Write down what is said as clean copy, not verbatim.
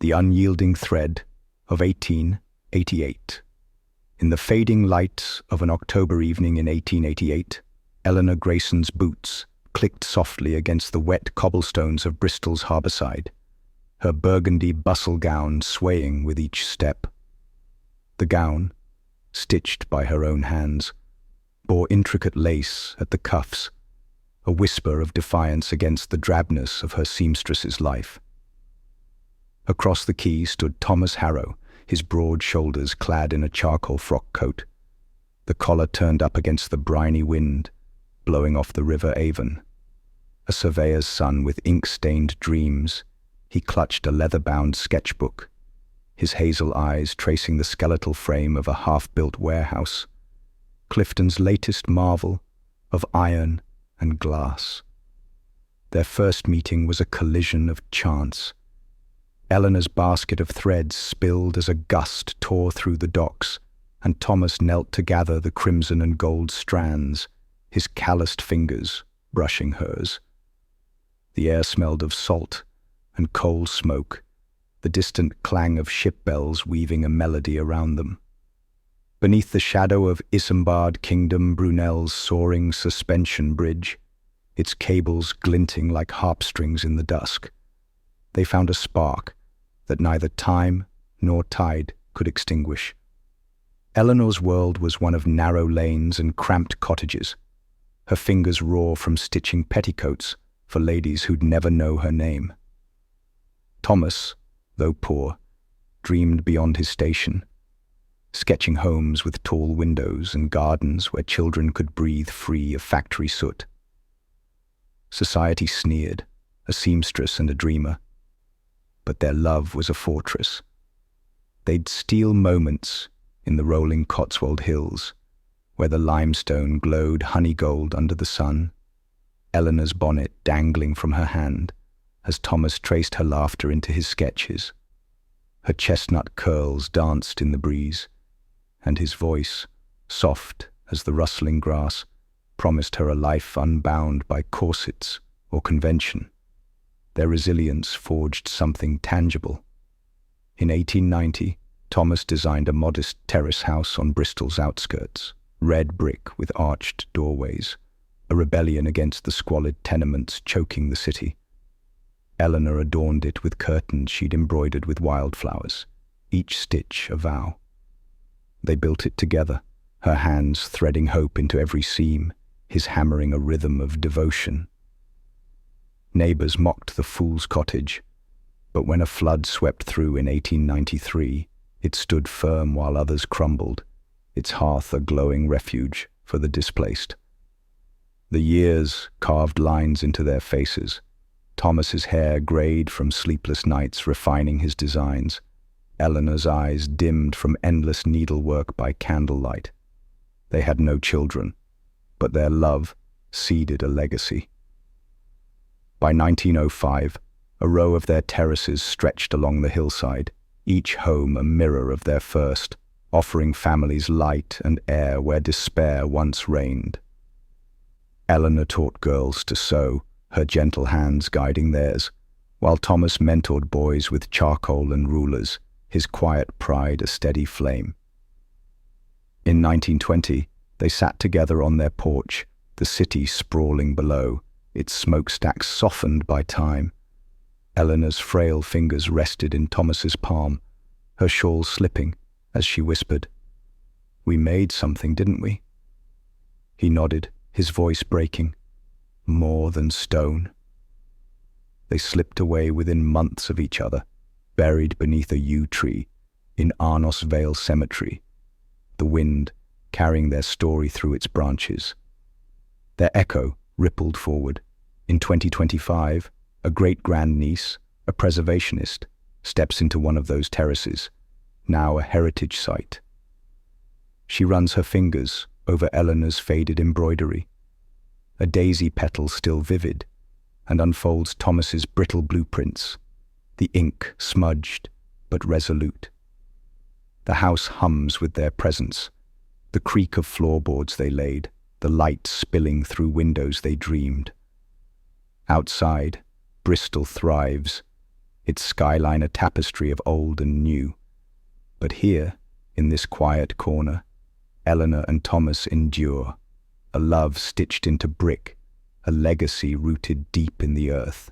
The Unyielding Thread of 1888. In the fading light of an October evening in 1888, Eleanor Grayson's boots clicked softly against the wet cobblestones of Bristol's harbourside, her burgundy bustle gown swaying with each step. The gown, stitched by her own hands, bore intricate lace at the cuffs, a whisper of defiance against the drabness of her seamstress's life. Across the quay stood Thomas Harrow, his broad shoulders clad in a charcoal frock coat, the collar turned up against the briny wind, blowing off the River Avon. A surveyor's son with ink-stained dreams, he clutched a leather-bound sketchbook, his hazel eyes tracing the skeletal frame of a half-built warehouse, Clifton's latest marvel of iron and glass. Their first meeting was a collision of chance. Eleanor's basket of threads spilled as a gust tore through the docks, and Thomas knelt to gather the crimson and gold strands, his calloused fingers brushing hers. The air smelled of salt and coal smoke, the distant clang of ship bells weaving a melody around them. Beneath the shadow of Isambard Kingdom Brunel's soaring suspension bridge, its cables glinting like harpstrings in the dusk, they found a spark that neither time nor tide could extinguish. Eleanor's world was one of narrow lanes and cramped cottages, her fingers raw from stitching petticoats for ladies who'd never know her name. Thomas, though poor, dreamed beyond his station, sketching homes with tall windows and gardens where children could breathe free of factory soot. Society sneered, a seamstress and a dreamer, but their love was a fortress. They'd steal moments in the rolling Cotswold hills, where the limestone glowed honey gold under the sun, Eleanor's bonnet dangling from her hand as Thomas traced her laughter into his sketches. Her chestnut curls danced in the breeze, and his voice, soft as the rustling grass, promised her a life unbound by corsets or convention. Their resilience forged something tangible. In 1890, Thomas designed a modest terrace house on Bristol's outskirts, red brick with arched doorways, a rebellion against the squalid tenements choking the city. Eleanor adorned it with curtains she'd embroidered with wildflowers, each stitch a vow. They built it together, her hands threading hope into every seam, his hammering a rhythm of devotion. Neighbors mocked the fool's cottage, but when a flood swept through in 1893, it stood firm while others crumbled, its hearth a glowing refuge for the displaced. The years carved lines into their faces. Thomas's hair grayed from sleepless nights refining his designs. Eleanor's eyes dimmed from endless needlework by candlelight. They had no children, but their love seeded a legacy. By 1905, a row of their terraces stretched along the hillside, each home a mirror of their first, offering families light and air where despair once reigned. Eleanor taught girls to sew, her gentle hands guiding theirs, while Thomas mentored boys with charcoal and rulers, his quiet pride a steady flame. In 1920, they sat together on their porch, the city sprawling below, its smokestacks softened by time. Eleanor's frail fingers rested in Thomas's palm, her shawl slipping as she whispered, "We made something, didn't we?" He nodded, his voice breaking, "More than stone." They slipped away within months of each other, buried beneath a yew tree in Arnos Vale Cemetery, the wind carrying their story through its branches. Their echo rippled forward. In 2025, a great-grandniece, a preservationist, steps into one of those terraces, now a heritage site. She runs her fingers over Eleanor's faded embroidery, a daisy petal still vivid, and unfolds Thomas's brittle blueprints, the ink smudged but resolute. The house hums with their presence, the creak of floorboards they laid, the light spilling through windows they dreamed. Outside, Bristol thrives, its skyline a tapestry of old and new. But here, in this quiet corner, Eleanor and Thomas endure, a love stitched into brick, a legacy rooted deep in the earth.